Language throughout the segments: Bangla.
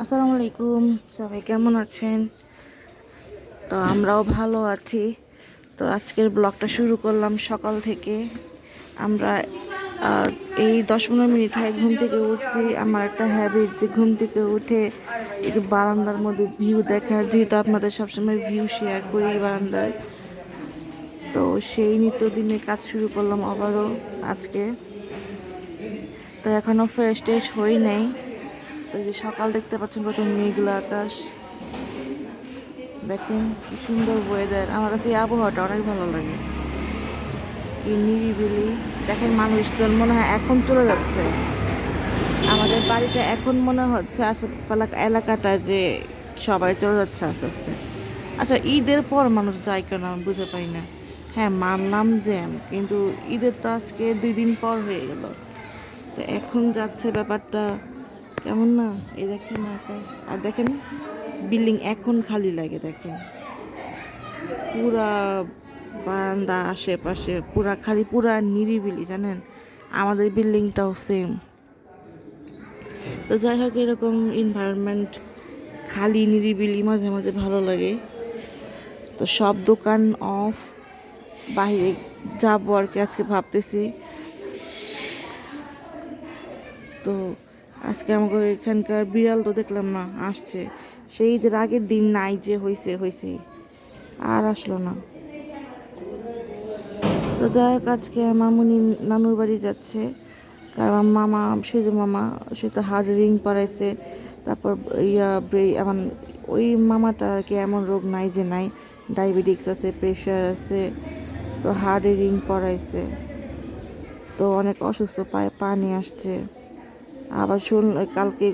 আসসালামু আলাইকুম, সবাই কেমন আছেন? তো আমরাও ভালো আছি। তো আজকের ব্লগটা শুরু করলাম সকাল থেকে। আমরা আহ, এই 10-15 মিনিট হয় ঘুম থেকে উঠছি। আমার একটা হ্যাবিট যে ঘুম থেকে উঠে একটু বারান্দার মধ্যে ভিউ দেখার, যেহেতু আপনাদের সবসময় ভিউ শেয়ার করি বারান্দায়। তো সেই নিত্যদিনের কাজ শুরু করলাম আবারও আজকে। তো এখনও ফ্রেশ ট্রেশ হই নাই। তো এই যে সকাল দেখতে পাচ্ছেন, প্রথম মেঘলা আকাশ, দেখেন কি সুন্দর ওয়েদার। আমার কাছে এই আবহাওয়াটা অনেক ভালো লাগে, কি নিরিবিলি। দেখেন মানুষজন মনে হয় এখন চলে যাচ্ছে। আমাদের বাড়িটা এখন মনে হচ্ছে আশেপাশে এলাকাটায় যে সবাই চলে যাচ্ছে আস্তে আস্তে। আচ্ছা, ঈদের পর মানুষ যায় কেন আমি বুঝে পাই না। হ্যাঁ, মানলাম জ্যাম, কিন্তু ঈদের তো আজকে 2 দিন পর হয়ে গেল। তো এখন যাচ্ছে ব্যাপারটা কেমন না? এই দেখেন আকাশ, আর দেখেন বিল্ডিং এখন খালি লাগে। দেখেন পুরা বারান্দা আশেপাশে পুরা খালি, পুরা নিরিবিলি, জানেন? আমাদের বিল্ডিংটাও সেম। তো যাই হোক, এরকম এনভায়রনমেন্ট খালি নিরিবিলি মাঝে মাঝে ভালো লাগে। তো সব দোকান অফ, বাইরে যাবো আর কি আজকে ভাবতেছি। তো আজকে আমাকে এখানকার বিড়াল তো দেখলাম না আসছে, সেই ঈদের আগের দিন নাই যে হয়েছে হয়েছে, আর আসলো না। তো যাই হোক, আজকে মামুনি নানুর বাড়ি যাচ্ছে, কারণ মামা, সেজু মামা, সে তো হার্ড রিং পরাইছে। তারপর এমন ওই মামাটা আর কি এমন রোগ নাই যে নাই, ডায়াবেটিক্স আছে, প্রেশার আছে। তো হার্ডে রিং পরাইছে, তো অনেক অসুস্থ, পায়ে পানি আসছে। আবার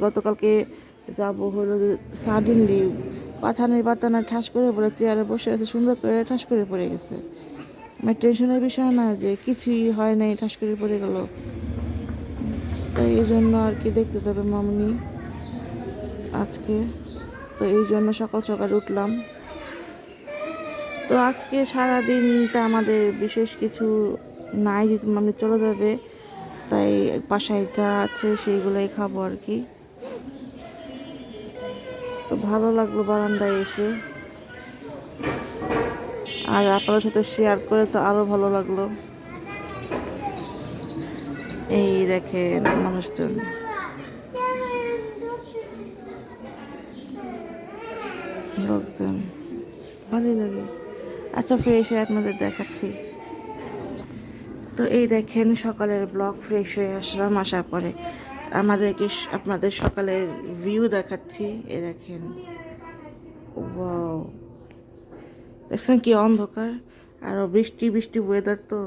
গতকালকে যাব হলো সাডেনলি পাথানের বাতানা ঠাস করে বলে চেয়ারে বসে আছে, সুন্দর করে ঠাস করে পড়ে গেছে। আমার টেনশনের বিষয় না যে কিছুই হয় নাই, ঠাস করে পড়ে গেল। তাই এই জন্য আর কি দেখতে যাবে মামনি আজকে। তো এই জন্য সকাল সকাল উঠলাম। তো আজকে সারাদিনটা আমাদের বিশেষ কিছু নাই, যেহেতু মামনি চলে যাবে। তাই বাসায় যা আছে সেইগুলোই খাবো আর কি। তো ভালো লাগলো বারান্দায় এসে, আর আপনাদের সাথে শেয়ার করে তো আরও ভালো লাগলো। এই দেখেন মানুষজন, লোকজন, ভালোই লাগে। আচ্ছা, ফ্রেশ হয়ে আপনাদের দেখাচ্ছি। তো এই দেখেন সকালের ব্লগ, ফ্রেশ হয়ে আসলাম, আসার পরে আপনাদের সকালের ভিউ দেখাচ্ছি। এ দেখেন, ওয়াও, দেখছেন কি অন্ধকার, আরও বৃষ্টি বৃষ্টি ওয়েদার। তো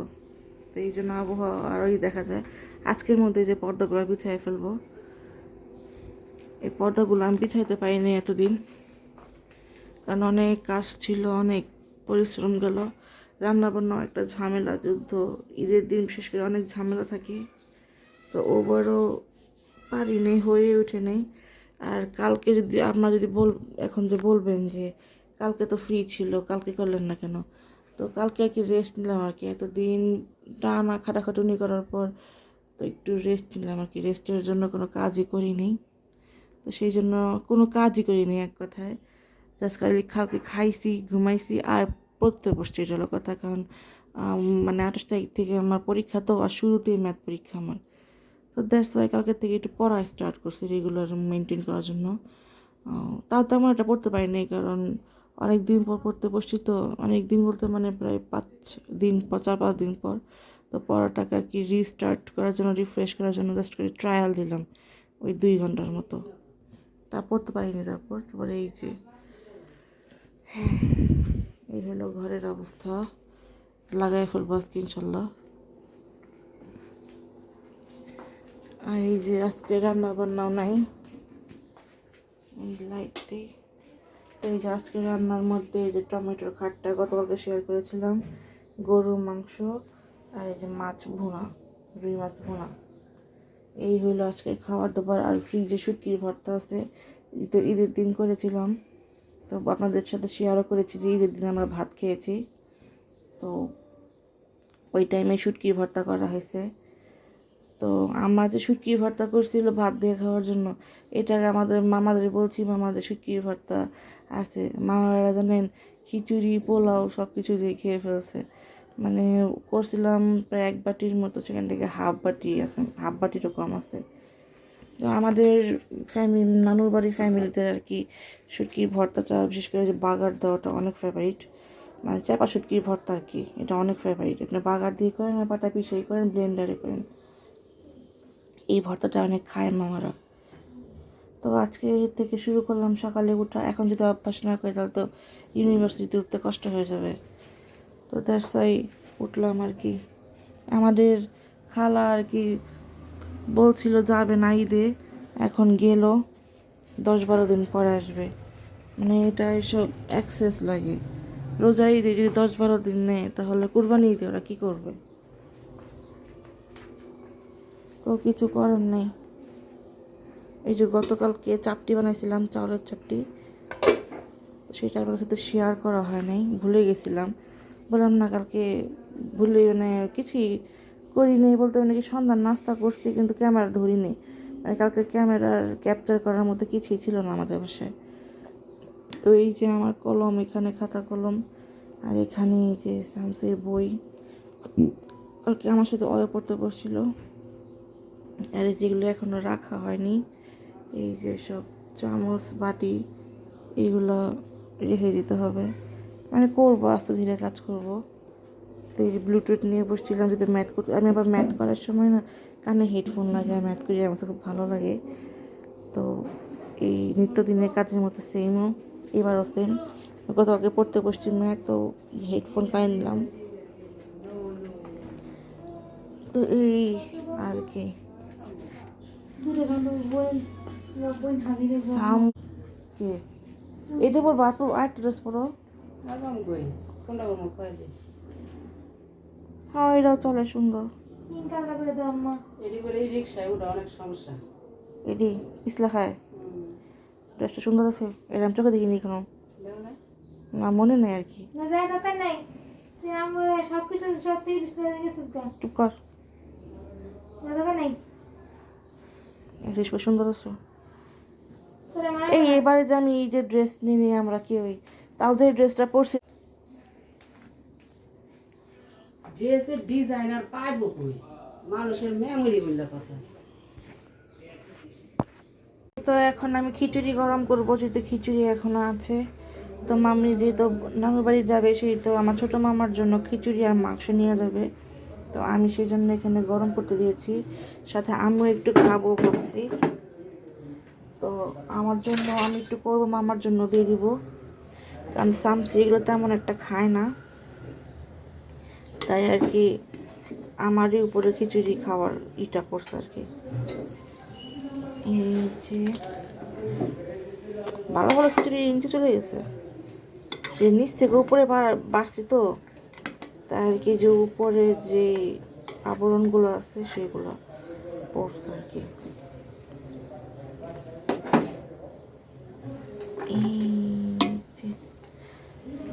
তো এই জন্য আবহাওয়া আরোই দেখা যায়। আজকের মধ্যে যে পর্দাগুলো বিছাই ফেলবো, এই পর্দাগুলো আমি বিছাইতে পারিনি এতদিন, কারণ অনেক কাজ ছিল, অনেক পরিশ্রম গেল। রান্নাবান্না একটা ঝামেলা, যুদ্ধ, ঈদের দিন বিশেষ করে অনেক ঝামেলা থাকে। তো ওভারও পারি নেই, হয়ে ওঠে নেই। আর কালকে যদি আপনারা যদি এখন যে বলবেন যে কালকে তো ফ্রি ছিল, কালকে করলেন না কেন? তো কালকে আর কি রেস্ট নিলাম আর কি, এতদিন টানা খাটাখাটুনি করার পর তো একটু রেস্ট নিলাম আর কি। রেস্টের জন্য কোনো কাজই করিনি, তো সেই জন্য কোনো কাজই করিনি এক কথায়। জাস্ট কালকে খাইছি, ঘুমাইছি আর পড়তে বসছি, এটা হলো কথা। কারণ মানে 28 তারিখ থেকে আমার পরীক্ষা, তো আর শুরুতেই ম্যাথ পরীক্ষা আমার। তো দ্যাটস ওয়াই কালকের থেকে একটু পড়া স্টার্ট করছি রেগুলার মেনটেন করার জন্য। তাও তেমন এটা পড়তে পারিনি, কারণ অনেক দিন পর পড়তে বসছি। তো অনেক দিন বলতে মানে প্রায় 5 দিন পর, 4-5 দিন পর। তো পড়াটাকে আর কি রিস্টার্ট করার জন্য, রিফ্রেশ করার জন্য জাস্ট করে ট্রায়াল দিলাম ওই 2 ঘন্টার মতো। তা পড়তে পারিনি। তারপরে এই যে, এই হলো ঘরের অবস্থা। লাগাই ফেলবো আজকে ইনশাল্লাহ। আর এই যে আজকে রান্না বান্নাও নাই, লাইট দিই। তো এই যে আজকে রান্নার মধ্যে এই যে টমেটোর খাটটা গতকালকে শেয়ার করেছিলাম, গরুর মাংস, আর এই যে মাছ ভুনা, রুই মাছ ভুনা। এই হইলো আজকে খাবার দাবার। আর ফ্রিজে শুটকির ভর্তা আছে, তো ঈদের দিন করেছিলাম। তো আপনাদের সাথে শেয়ারও করেছি যে ঈদের দিন আমরা ভাত খেয়েছি। তো ওই টাইমে শুটকির ভর্তা করা হয়েছে। তো আমার যে শুটকি ভর্তা করছিল ভাত দিয়ে খাওয়ার জন্য, এটাকে আমাদের মামাদের বলছি, মামাদের শুটকি ভর্তা আছে। মামারা জানেন খিচুড়ি পোলাও সব কিছু দিয়ে খেয়ে ফেলছে। মানে করছিলাম প্রায় 1 বাটির মতো, সেখান থেকে হাফ বাটি আছে, হাফ বাটিরও কম আছে। তো আমাদের ফ্যামিলি, নানুর বাড়ির ফ্যামিলিতে আর কি শুটকির ভর্তাটা, বিশেষ করে যে বাগার দেওয়াটা অনেক ফেভারিট। মানে চাপা শুটকির ভর্তা আর কি, এটা অনেক ফেভারিট। আপনি বাগার দিয়ে করেন আর পাটা পিষেই করেন, ব্লেন্ডারে করেন, এই ভর্তাটা অনেক খায় মামারা। তো আজকে থেকে শুরু করলাম সকালে উঠা। এখন যদি অভ্যাস না করে তাহলে তো ইউনিভার্সিটিতে উঠতে কষ্ট হয়ে যাবে। তো দ্যাটস ওয়াই উঠলাম আর কি। আমাদের খালা আর কি বলছিল যাবে না ঈদে, এখন গেল, 10-12 দিন পরে আসবে। মানে এটা এসব অ্যাক্সেস লাগে। রোজা ঈদে যদি 10-12 দিন নেয় তাহলে কুরবানি ঈদে ওরা কী করবে? তো কিছু করার নেই। এই যে গতকালকে চাপটি বানাইছিলাম, চাউলের চাপটি, সেটা আমার সাথে শেয়ার করা হয় নাই, ভুলে গেছিলাম। বললাম না কালকে ভুলে, মানে কিছুই করি নেই বলতে, মানে কি সন্ধ্যার নাস্তা করছি কিন্তু ক্যামেরা ধরি নেই। মানে কালকে ক্যামেরার ক্যাপচার করার মতো কিছুই ছিল না আমাদের বাসায়। তো এই যে আমার কলম, এখানে খাতা কলম, আর এখানে এই যে সামসের বই। কালকে আমার সাথে অয় পড়তে বসছিল, আর যেগুলো এখনও রাখা হয়নি, এই যে সব চামচ বাটি, এগুলো রেখে দিতে হবে। মানে করবো, আস্তে ধীরে কাজ করব। তো এই যে ব্লুটুথ নিয়ে বসছিলাম যদি ম্যাথ করতে। আমি আবার ম্যাথ করার সময় না কানে হেডফোন লাগাই ম্যাথ করি, আমার খুব ভালো লাগে। তো এই নিত্যদিনের কাজের মতো সেমও, এবারও সেম। গতকালকে পড়তে বসছি ম্যাথ, তো হেডফোন কানে নিলাম। তো এই আর কি কে এটা পর বার পর আরেকটা ড্রেস পরো। হ্যাঁ এটাও চলে সুন্দর। এটি পিছলা খায়, ড্রেসটা সুন্দর আছে। এরকম চোখে দেখিনি কোনো, না মনে নেই আর কি। চুপ কর, ড্রেস সুন্দর আছে। এই এবারে যে আমি এই যে ড্রেস নিয়ে আমরা কেউই, তাও যে ড্রেসটা পরছি, ড্রেসের ডিজাইনার পাইবো কই, মানুষের মেমোরি বললে কথা। তো এখন আমি খিচুড়ি গরম করবো, যেহেতু খিচুড়ি এখনো আছে। তো মামি যেহেতু নানুর বাড়ি যাবে, সেই তো আমার ছোটো মামার জন্য খিচুড়ি আর মাংস নিয়ে যাবে। তো আমি সেই জন্য এখানে গরম করতে দিয়েছি, সাথে আমিও একটু খাবো ভাবছি। তো আমার জন্য আমি একটু করবো, মামার জন্য দিয়ে দিব, কারণ সামসি এগুলো তেমন একটা খায় না, তাই আর কি আমারই উপরে খিচুড়ি খাওয়ার ইটা করছে আর কি। এই যে ভালো ভালো খিচুড়ি নিচে চলে গেছে, যে নিচ থেকে উপরে বাড়ছে, তো তাই আর কি যে উপরে যে আবরণগুলো আছে সেগুলো পড়ছে আর কি।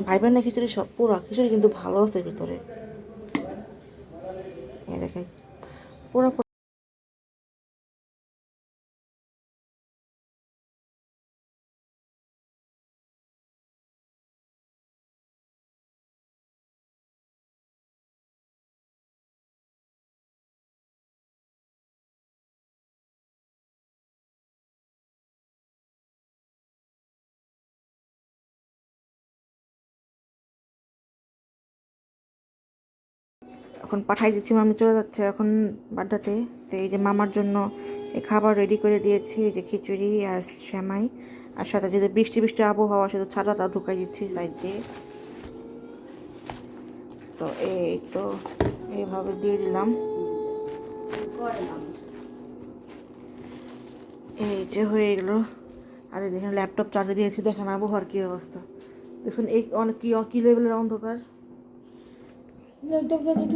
ভাই বোন না খিচুড়ি সব পুরো খিচুড়ি কিন্তু ভালো আছে ভিতরে, দেখেন পুরো। এখন পাঠাই দিচ্ছি, মামি চলে যাচ্ছে এখন বাড্ডাতে। তো এই যে মামার জন্য এই খাবার রেডি করে দিয়েছি, এই যে খিচুড়ি আর সেমাই, আর সাথে যদি বৃষ্টি বৃষ্টি আবহাওয়া সাথে ছাতাটা ঢুকাই দিচ্ছি সাইড দিয়ে। তো এই তো এইভাবে দিয়ে দিলাম। এই যে হয়ে গেলো। আর এই দেখেন ল্যাপটপ চার্জে দিয়েছি, দেখেন আবহাওয়ার কী অবস্থা দেখুন, এই অনেক কী লেভেলের অন্ধকার।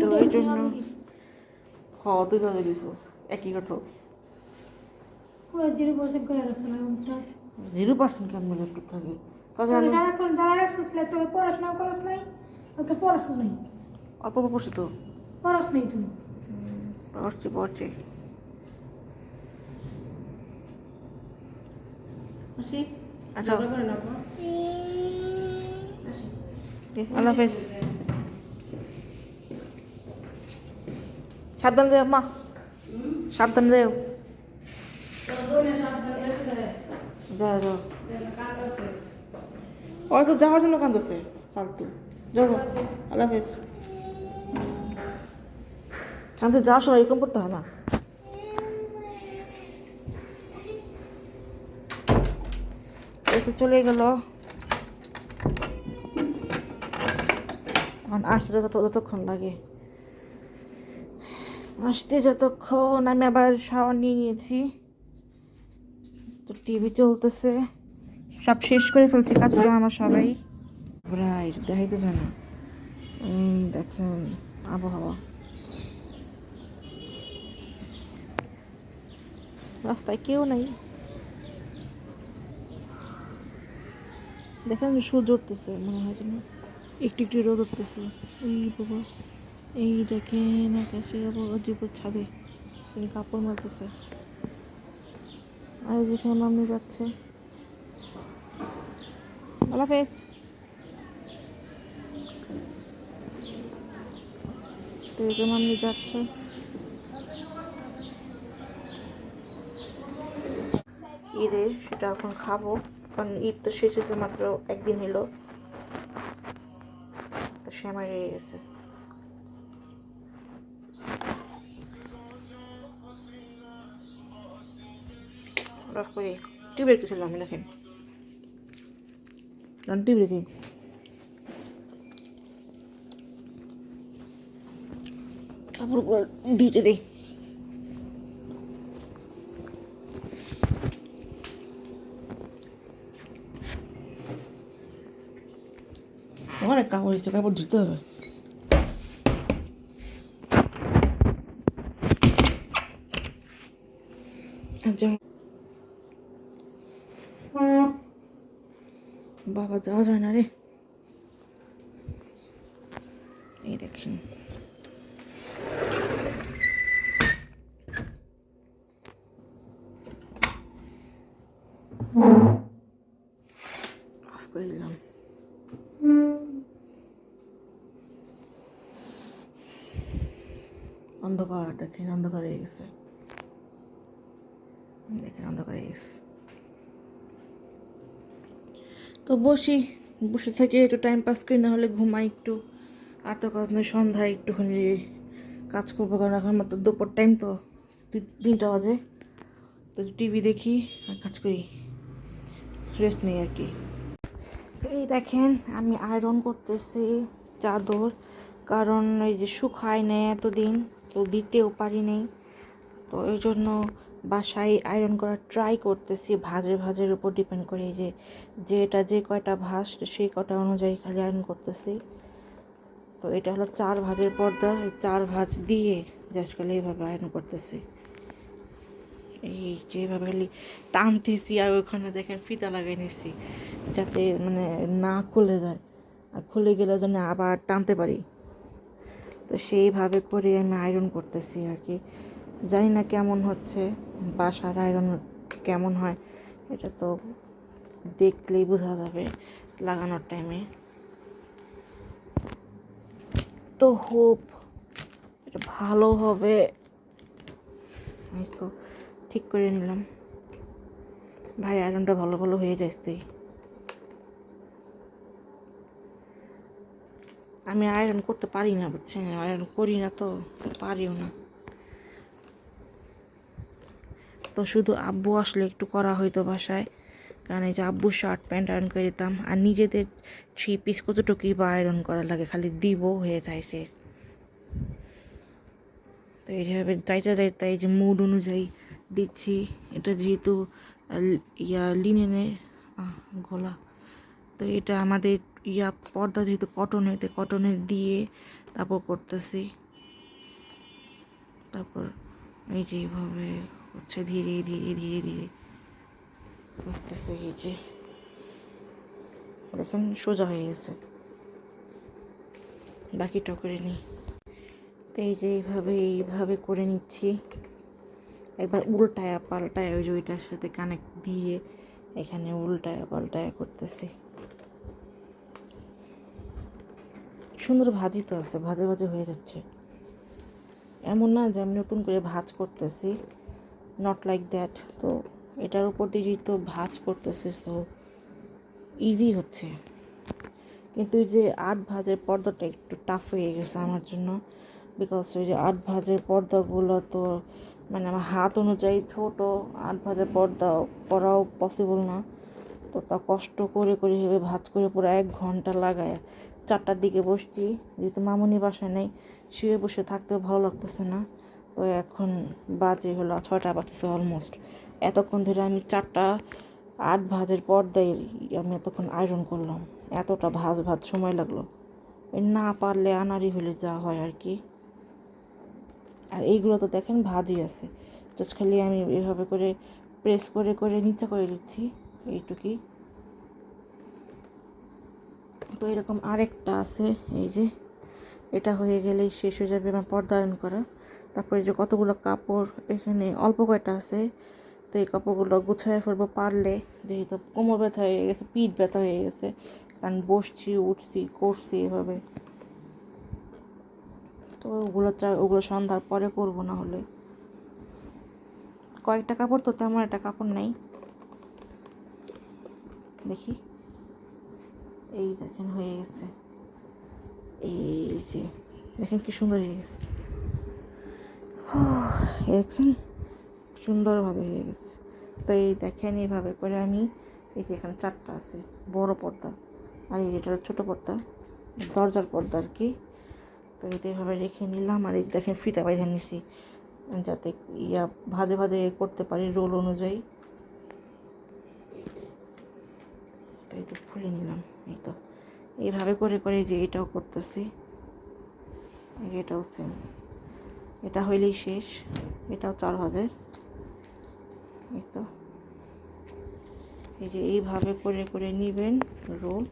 তো এই জন্য খাওয়া তুই চার্জে দিছিস একই কথা। 0% করে রাখছো না 0% কেমন ল্যাপটপ থাকে? যারা রাখছিস ল্যাপটপে পড়াশোনা করস নাই, ওকে পড়াশোনা নাই, অল্প অল্প পড়ছি তো, পড়াস নাই তুমি। পড়ছি। আসি আচ্ছা ঝগড়া করে না আপা। আল্লাহ হাফেজ। সাবধান রে মা, সাবধান রে। তোর বোনে সাবধানে যেতে দেয়। যাও যাও, যেন কাঁদতেছে। ও তো যাওয়ার জন্য কান্দছে ফালতু। যাও আল্লাহ হাফেজ। সামনে যাওয়ার সময় এরকম করতে হয় না। এই তো চলে গেল। এখন আসতে যতক্ষণ লাগে, আসতে যতক্ষণ। আমি আবার শাওয়ার নিয়ে নিয়েছি, তো টিভি চলতেছে। সব শেষ করে ফেলছি কাজটা আমার সবাই। রাইট, দেখাই তো জানো। দেখেন আবহাওয়া, রাস্তায় কেউ নাই। দেখেন সূর্য উঠতেছে মনে হয় যেন, একটু একটু রোদ উঠতেছে। এই বাবা, এই দেখেন আকাশে অজীব ছাদে তিনি কাপড় মারতেছে। আর যেখানে মামনি যাচ্ছে। আল্লাহ হাফেজ। তো এই যে মামনি যাচ্ছে। ঈদের সেটা এখন খাবো, কারণ ঈদ তো শেষ হয়েছে মাত্র একদিন হলো, তো সেমাই রয়ে গেছে। রস করে টিভি রেখেছিলাম আমি, দেখেন টিভি রেখে কাপড় দিতে দিই। অনেক কাপড় হয়েছে, কাপড় ধুতে হবে। বাবা যাওয়া যায় না রে। এই দেখেন অফ করে দিলাম। অন্ধকার, দেখেন অন্ধকার হয়ে গেছে, দেখেন অন্ধকার হয়ে গেছে। তো বসে থেকে একটু টাইম পাস করি, না হলে ঘুমাই একটু। আর তো কাজ নেই, সন্ধ্যায় একটুখানি কাজ করবো, কারণ এখন মাত্র দুপুর টাইম, তো 3টা বাজে। তো টিভি দেখি আর কাজ করি, রেস্ট নেই আর কি। তো এই দেখেন আমি আয়রন করতেছি চাদর, কারণ এই যে শুকায় নেই এতদিন, তো দিতেও পারি নেই। তো এই জন্য বাসায় আয়রন করার ট্রাই করতেছি, ভাজের উপর ডিপেন্ড করে। এই যেটা যে কয়টা ভাঁজ সেই কটা অনুযায়ী খালি আয়রন করতেছি। তো এটা হলো 4 ভাঁজের পর্দা, এই 4 ভাঁজ দিয়ে জাস্ট খালি এইভাবে আয়রন করতেছি। এই যেভাবে খালি টানতেছি, আর ওইখানে দেখেন ফিতা লাগাই নিছি, যাতে মানে না খুলে যায়, আর খুলে গেলে যেন আবার টানতে পারি। তো সেইভাবে করে আমি আয়রন করতেছি আর কি। জানি না কেমন হচ্ছে, বাসার আয়রন কেমন হয় এটা তো দেখলেই বোঝা যাবে লাগানোর টাইমে। তো হোপ এটা ভালো হবে। আমি তো ঠিক করে নিলাম, ভাই আয়রনটা ভালো ভালো হয়ে যাস তুই। আমি আয়রন করতে পারি না, বুঝছেন, আয়রন করি না, তো পারিও না। তো শুধু আব্বু আসলে একটু করা হইতো বাসায়, কারণ এই যে আব্বু শার্ট প্যান্ট আয়রন করে দিতাম, আর নিজেদের 3 পিস কতটুকুই বা আয়রন করা লাগে, খালি দিব হয়ে যায় শেষ। তো এইভাবে যাইতে এই যে মুড অনুযায়ী দিচ্ছি। এটা যেহেতু লিনেনের গলা, তো এটা আমাদের পর্দা যেহেতু কটনের দিয়ে তারপর করতেছি। তারপর এই যে এইভাবে হচ্ছে ধীরে ধীরে ধীরে ধীরে করতেছে। এই যে দেখেন সোজা হয়ে গেছে, বাকিটা করে নিই। তো এই যে এইভাবে করে নিচ্ছি, একবার উল্টায়া পাল্টায় ওই যে ওইটার সাথে কানেক্ট দিয়ে এখানে উল্টায় পাল্টায় করতেছি। সুন্দর ভাজি তো আছে, ভাজে ভাজে হয়ে যাচ্ছে। এমন না যে আমি নতুন করে ভাজ করতেছি, নট লাইক দ্যাট। তো এটার উপর দিয়ে যেহেতু ভাজ করতেছি, সো ইজি হচ্ছে। কিন্তু ওই যে আট ভাজের পর্দাটা একটু টাফ হয়ে গেছে আমার জন্য, বিকজ ওই যে আট ভাজের পর্দাগুলো তো মানে আমার হাত অনুযায়ী ছোট, আট ভাজের পর্দা করাও পসিবল না। তো তা কষ্ট করে করে ভেবে ভাজ করে পুরো 1 ঘন্টা লাগায় 4টার দিকে বসছি, যেহেতু মামুনি বাসায় নেই, শুয়ে বসে থাকতেও ভালো লাগতেছে না। তো এখন বাজে হলো 6টা বাজতেছে অলমোস্ট। এতক্ষণ ধরে আমি 4টা 8 ভাজের পর্দায় আমি এতক্ষণ আয়রন করলাম, এতটা ভাজ সময় লাগলো। না পারলে আনাড়ি হলে যা হয় আর কি। আর এইগুলো তো দেখেন ভাজি আছে, জাস্ট খালি আমি এভাবে করে প্রেস করে করে নিচে করে দিচ্ছি, এইটুকুই। তো এরকম আরেকটা আছে, এই যে এটা হয়ে গেলেই শেষ হয়ে যাবে আমার পর্দা আয়রন করা। তারপরে যে কতগুলো কাপড় এখানে অল্প কয়টা আছে, তো এই কাপড়গুলো গুছায় ফেলবো পারলে, যেহেতু কোমর ব্যথা হয়ে গেছে, পিঠ ব্যথা হয়ে গেছে, কারণ বসছি উঠছি করছি এভাবে। তো ওগুলো সন্ধ্যার পরে করবো, না হলে কয়েকটা কাপড় তো তেমন একটা কাপড় নেই। দেখি, এই দেখেন হয়ে গেছে, এই যে দেখেন কি সুন্দর হয়ে গেছে, দেখছেন সুন্দরভাবে হয়ে গেছে। তো এই দেখেন এইভাবে করে আমি, এই যে এখানে 4টা আছে বড় পর্দা, আর এই যেটা ছোটো পর্দা, দরজার পর্দা আর কি। তো এটা এভাবে রেখে নিলাম। আর এই দেখেন ফিতা বাইধা নিছি, যাতে ভাজে ভাজে করতে পারি রোল অনুযায়ী। তো এই তো খুলে নিলাম, এই তো এইভাবে করে করে যে এটাও করতেছি, এটাও সেম, এটা হইলেই শেষ। এটাও 4 ভাজের। এই তো এই যে এইভাবে করে করে নিবেন রোল,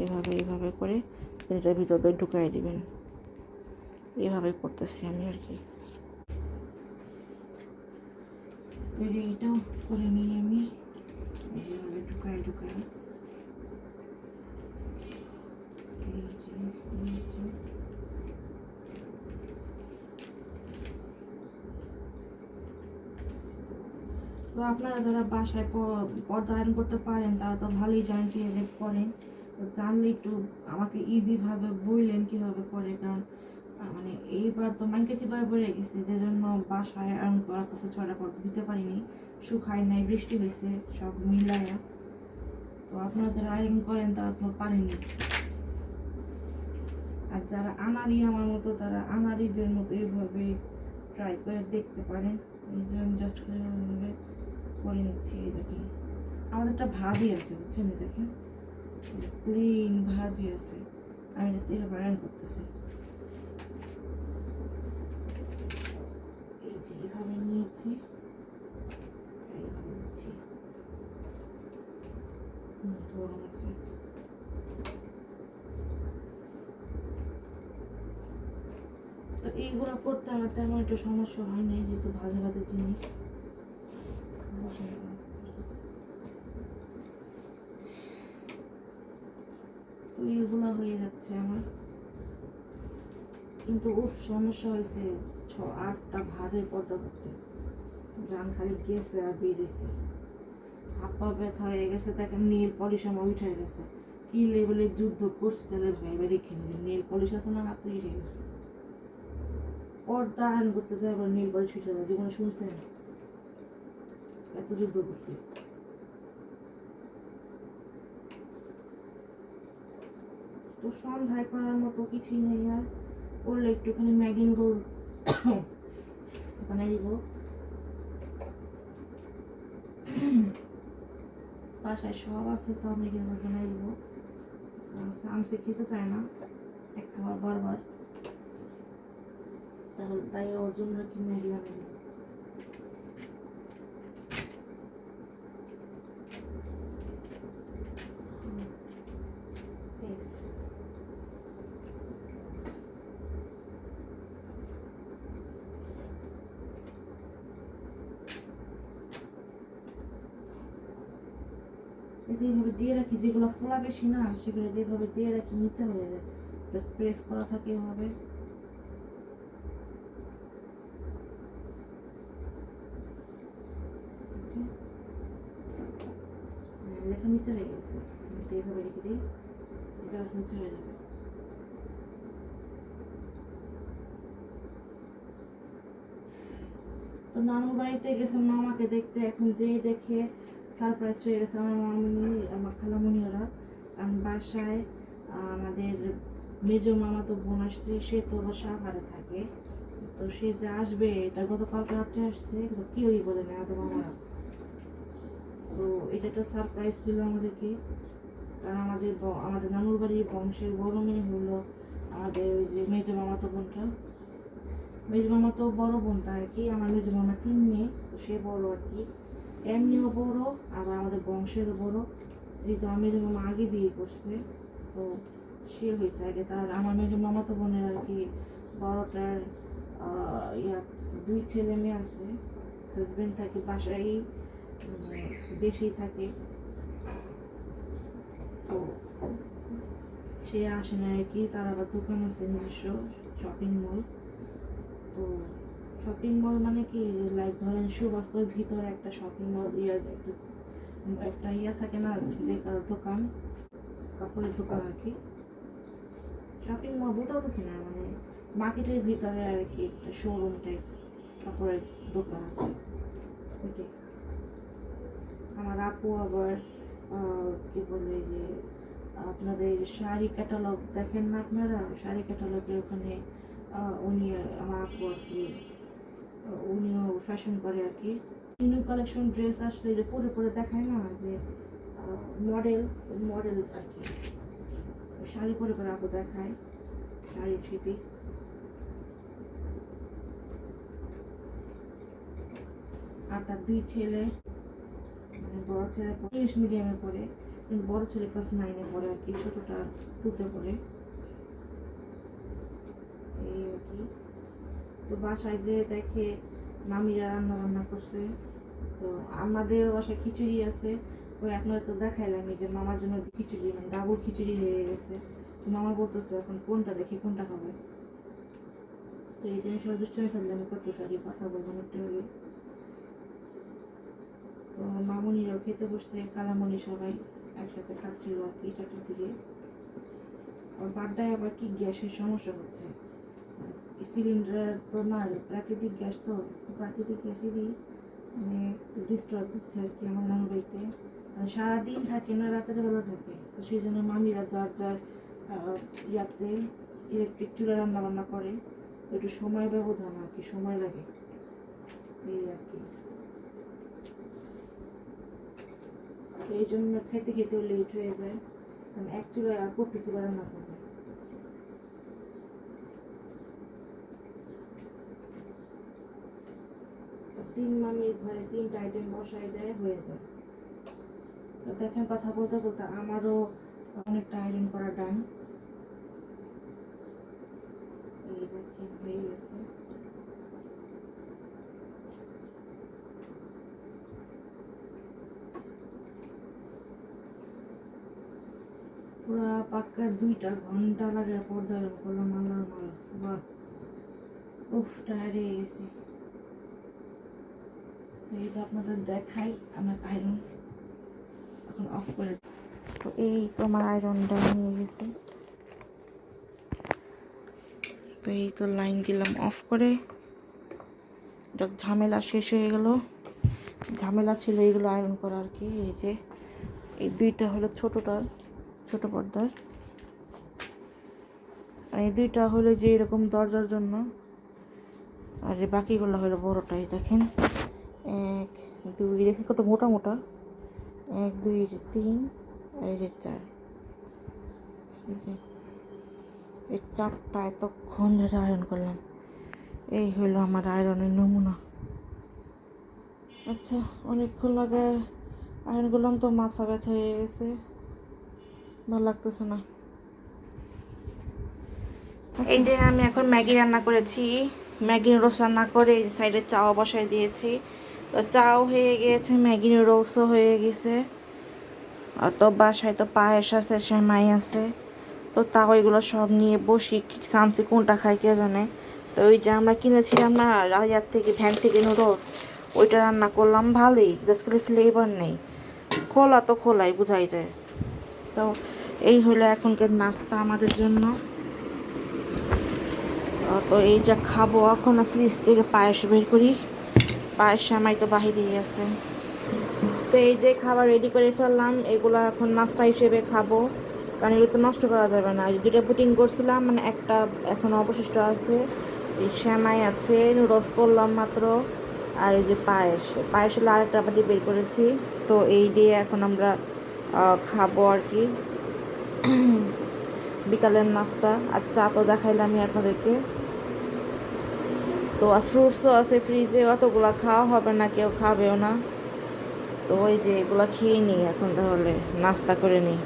এইভাবে করে এটার ভিতরে ঢুকাই দিবেন। এইভাবে করতেছি আমি আর কি। এই যে এটাও করে নিই আমি, এইভাবে ঢুকাই এই যে তো আপনারা যারা বাসায় পর্দা আয়রন করতে পারেন তারা তো ভালোই জানেন কীভাবে করেন। তো জানলে একটু আমাকে ইজিভাবে বললেন কীভাবে করে, কারণ মানে এইবার তো মাইকেচি বার বেড়ে গেছে, যে জন্য বাসায় আয়রন করার কাছে 6টা পর্দা দিতে পারিনি, শুকায় নাই, বৃষ্টি হয়েছে, সব মিলায়া। তো আপনারা যারা আয়রন করেন তারা তো পারেননি। আর যারা আনাড়ি আমার মতো, তারা আনাড়িদের মতো এইভাবে ট্রাই করে দেখতে পারেন। এই যে আমি জাস্ট এইভাবে করে নিচ্ছি। এই দেখেন আমাদের একটা ভাজি আছে, বুঝছেন, দেখেন প্লেন ভাজি আছে, আমি জাস্ট এইভাবে আয়রন করতেছি। এই যে এইভাবে নিয়েছি, এইভাবে দিচ্ছি, গরম আছে। তো এইগুলো করতে আমার তেমন একটু সমস্যা হয় না, যেহেতু ভাজা ভাজা জিনিস। তো এইগুলো হয়ে যাচ্ছে আমার, কিন্তু সমস্যা হয়েছে 8টা ভাজের পর্দা করতে, জান খালি গেছে আর বেরিয়েছে, হাত পা ব্যথা হয়ে গেছে। দেখেন নেল পলিশ আমার উঠে গেছে, কি লেভেলে যুদ্ধ করছে তাহলে ভেবে রেখে নিয়ে নেল পলিশ আছে না, হাতে উঠে গেছে। পর্দা আয়রন করতে যায় আবার নেল পলিশ উঠে যায়, জীবনে শুনছেন এত যুদ্ধ করতে? তো সন্ধ্যায় করার মতো কিছুই নেই, আর করলে একটুখানি ম্যাগি রোল বানাই দিব। বাসায় সব আছে, তো ম্যাগি রোল বানাই দিব। আমসে খেতে চায় না, এক খাবার বারবার, তাহলে তাই ওর জন্য কি ম্যাগি বানাই দিব। এটা এইভাবে দিয়ে রাখি, যেগুলো ফোলা বেশি না সেগুলো যেভাবে দিয়ে রাখি নিচে হয়ে যায়, প্রেস করা থাকে এভাবে। লেখা নিচে হয়ে গেছে, এটা এইভাবে রেখে দিই, এটা নিচে হয়ে যাবে। তো নানুর বাড়িতে গেছে মামাকে দেখতে, এখন যেই দেখে সারপ্রাইজ হয়ে গেছে আমার মামুনি, আমার খালামুনি ওরা। কারণ বাসায় আমাদের মেজো মামা তো বোন আসছে, সে তো সাভারে থাকে, তো সে যে আসবে এটা গতকালকে রাত্রে আসছে, কিন্তু কেউই বলে না আমাদের মামারা। তো এটা একটা সারপ্রাইজ দিল আমাদেরকে। কারণ আমাদের নানুর বাড়ির বংশের বড় মেয়ে হলো আমাদের ওই যে মেজো মামা তো বোনটা, মেজো মামা তো বড় বোনটা আর কি। আমার মেজো মামা 3 মেয়ে, তো সে বড় আর কি, এমনিও বড়, আবার আমাদের বংশেরও বড়। যেহেতু আমার মেজো মামা আগে বিয়ে করছে, তো সে হয়েছে আগে। তার আমার মেজো মামা তো বোনের আর কি বড়টার 2 ছেলে মেয়ে আছে, হাজবেন্ড থাকে বাসায়, দেশেই থাকে। তো সে আসে না আর কি, তার আবার দোকান আছে নিজস্ব, শপিং মল। তো শপিং মল মানে কি, লাইক ধরেন সুবাস্তর ভিতরে একটা শপিং মল একটা ইয়া থাকে না, যে কারোর দোকান, কাপড়ের দোকান আর কি। শপিং মল বলতে পারছি না, মানে মার্কেটের ভিতরে আর কি একটা শোরুম টাইপ কাপড়ের দোকান আছে ওইটাই। আমার আপু আবার কি বলে যে আপনাদের শাড়ি ক্যাটালগ দেখেন না আপনারা, শাড়ি ক্যাটালগের ওখানে উনি আমার আপু আর কি, উনিও ফ্যাশন করে আর কি। নিউ কালেকশন ড্রেস আসলে যে পরে পরে দেখায় না, যে মডেল মডেল আর কি, শাড়ি পরে পরে আপু দেখায়, শাড়ি 3 পিস। আর তার 2 ছেলে, মানে বড় ছেলে ইংলিশ মিডিয়ামে পড়ে, কিন্তু বড় ছেলে ক্লাস 9-এ পড়ে আর কি, ছোটটা 2-তে পড়ে, এই আর কি। তো বাসায় যে দেখে মামিরা রান্না বান্না করছে, তো আমাদের বাসায় খিচুড়ি আছে, ওই আপনারা তো দেখাইলাম যে মামার জন্য খিচুড়ি, মানে ডাবল খিচুড়ি হয়ে গেছে। তো মামা বলতেছে এখন কোনটা দেখি কোনটা খাবে, তো এই জিনিস দুষ্টমি ফেললে আমি করতেছি আর কি, কথা বলবো একটু আগে। তো মামুনিরাও খেতে বসছে, খালামুনি সবাই একসাথে খাচ্ছিল আর কি 4টার দিকে। আর বাড্ডায় আবার কি গ্যাসের সমস্যা হচ্ছে, সিলিন্ডার তো না, প্রাকৃতিক গ্যাস, তো প্রাকৃতিক গ্যাসেরই মানে ডিস্টার্ব হচ্ছে আর কি আমার নানুর বাড়িতে। মানে সারাদিন থাকে না, রাতের বেলা থাকে, তো সেই জন্য মামিরা যার যার ইয়াতে ইলেকট্রিক চুলা রান্না বান্না করে, একটু সময় ব্যবধান আর কি, সময় লাগে এই আর কি। এই জন্য খেতে খেতেও লেট হয়ে যায়, কারণ এক চুলায় আর কতটুকু রান্না করবে। তিন মামির ঘরে 3টা আইটেম বসায় দেয়, হয়ে যায়। তো দেখেন কথা বলতে বলতে আমারও অনেকটা আয়রন করা ডান, এই দেখেন হয়ে গেছে। পুরা পাক্কা 2টা ঘন্টা লাগে পর্দা করলাম, আল্লাহর মালা, বাহ উফ টায়ার্ড হয়ে গেছি। এই যে আপনাদের দেখাই আমার আয়রন এখন অফ করে। তো এই তো আমার আয়রনটা নিয়ে গেছে, তো এই তো লাইন দিলাম অফ করে, ঝামেলা শেষ হয়ে গেল। ঝামেলা ছিল এইগুলো আয়রন করা আর কি। এই যে এই 2টা হলো ছোট পর্দার, আর এই 2টা হলো যে এরকম দরজার জন্য, আর এই বাকিগুলো হলো বড়টাই। দেখেন 1 2, দেখি কত মোটা মোটা, 1 2 3 আর এই যে 4, এই যে এই 4টা এতক্ষণ ধরে আয়রন করলাম। এই হলো আমার আয়রনের নমুনা। আচ্ছা, অনেকক্ষণ লাগে আয়রন করলাম, তো মাথা ব্যথা হয়ে গেছে, ভালো লাগতেছে না। এই যে আমি এখন ম্যাগি রান্না করেছি, ম্যাগি নুডলস রান্না করে এই সাইডে চাও বসাই দিয়েছি। তো চাও হয়ে গিয়েছে, ম্যাগি নুডলসও হয়ে গেছে। আর তো বাসায় তো পায়েস আছে, সেমাই আছে, তো তাও এগুলো সব নিয়ে বসি। সামসি কোনটা খাই কে জানে। তো ওই যে আমরা কিনেছিলাম না রাজার থেকে, ভ্যান থেকে নুডলস, ওইটা রান্না করলাম, ভালোই, জাস্ট করে ফ্লেভার নেই, খোলা তো খোলাই বোঝাই যায়। তো এই হলো এখনকার নাস্তা আমাদের জন্য। তো এইটা খাবো এখন, ফ্রিজ থেকে পায়েস বের করি, পায়েস সেমাই তো বাহিরেই আছে। তো এই যে খাবার রেডি করে ফেললাম, এগুলো এখন নাস্তা হিসেবে খাবো, কারণ এগুলো তো নষ্ট করা যাবে না। এই দুটো পুটিং করছিলাম, মানে একটা এখন অবশিষ্ট আছে, এই সেমাই আছে, নুডলস করলাম মাত্র, আর এই যে পায়েস, পায়েস হলো আরেকটা বাটি বের করেছি। তো এই দিয়ে এখন আমরা খাবো আর কি, বিকালের নাস্তা। আর চা তো দেখাইলামই আপনাদেরকে। তো আর ফ্রুটসও আছে ফ্রিজে, অতগুলা খাওয়া হবে না, কেউ খাবেও না। তো ওই যে এগুলো খেয়ে নিই এখন, তাহলে নাস্তা করে নিই।